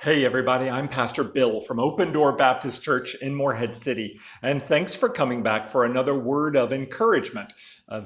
Hey everybody, I'm Pastor Bill from Open Door Baptist Church in Morehead City, and thanks for coming back for another word of encouragement.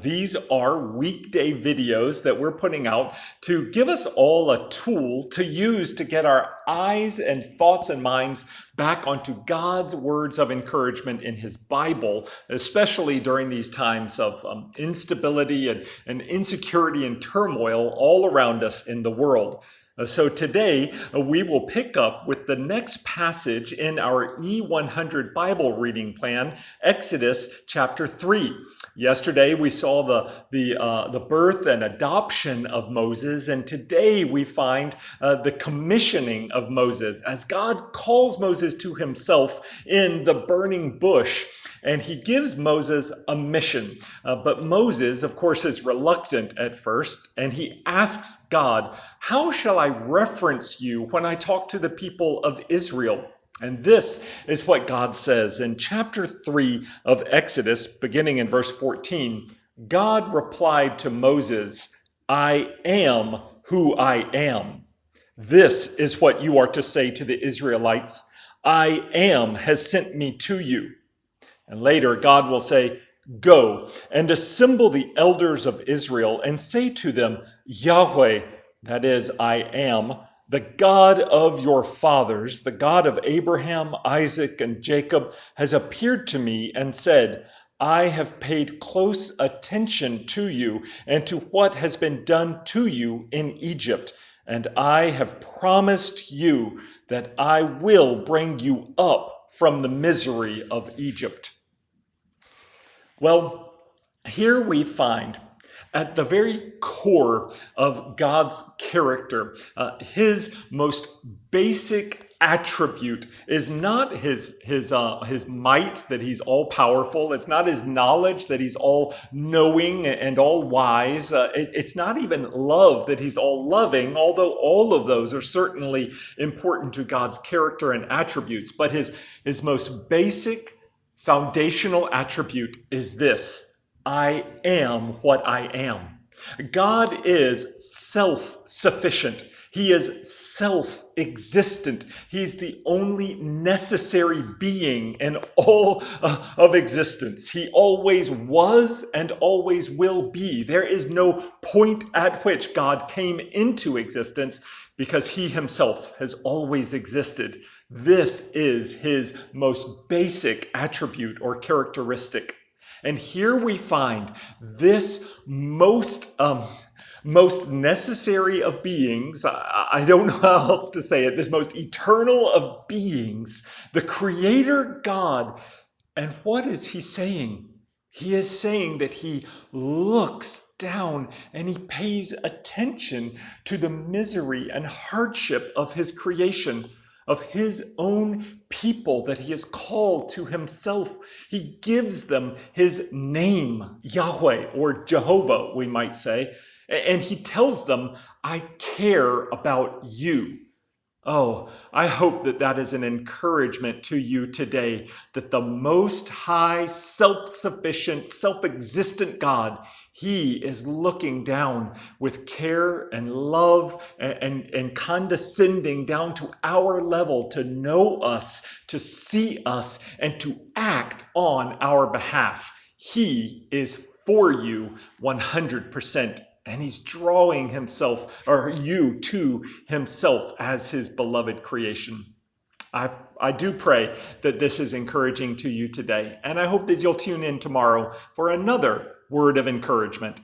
These are weekday videos that we're putting out to give us all a tool to use to get our eyes and thoughts and minds back onto God's words of encouragement in His Bible, especially during these times of instability and insecurity and turmoil all around us in the world. So today we will pick up with the next passage in our E100 Bible reading plan, Exodus chapter 3. Yesterday we saw the birth and adoption of Moses, and today we find the commissioning of Moses as God calls Moses to himself in the burning bush. And he gives Moses a mission. But Moses, of course, is reluctant at first, and he asks God, "How shall I reference you when I talk to the people of Israel?" And this is what God says in chapter 3 of Exodus, beginning in verse 14. God replied to Moses, "I am who I am. This is what you are to say to the Israelites. I am has sent me to you." And later, God will say, "Go and assemble the elders of Israel and say to them, Yahweh, that is, I am, the God of your fathers, the God of Abraham, Isaac, and Jacob, has appeared to me and said, I have paid close attention to you and to what has been done to you in Egypt, and I have promised you that I will bring you up from the misery of Egypt." Well, here we find at the very core of God's character, his most basic attribute is not his might, that he's all powerful. It's not his knowledge, that he's all knowing and all wise. It's not even love, that he's all loving, although all of those are certainly important to God's character and attributes. But his most basic foundational attribute is this: I am what I am. God is self-sufficient. He is self-existent. He's the only necessary being in all of existence. He always was and always will be. There is no point at which God came into existence, because he himself has always existed. This is his most basic attribute or characteristic. And here we find this most necessary of beings, I don't know how else to say it, this most eternal of beings, the Creator God. And what is he saying? He is saying that he looks down and he pays attention to the misery and hardship of his creation, of his own people that he has called to himself. He gives them his name, Yahweh, or Jehovah, we might say, and he tells them, I care about you. Oh, I hope that that is an encouragement to you today, that the Most High, self-sufficient, self-existent God, he is looking down with care and love and condescending down to our level to know us, to see us, and to act on our behalf. He is for you 100%. And he's drawing himself, or you, to himself as his beloved creation. I do pray that this is encouraging to you today. And I hope that you'll tune in tomorrow for another word of encouragement.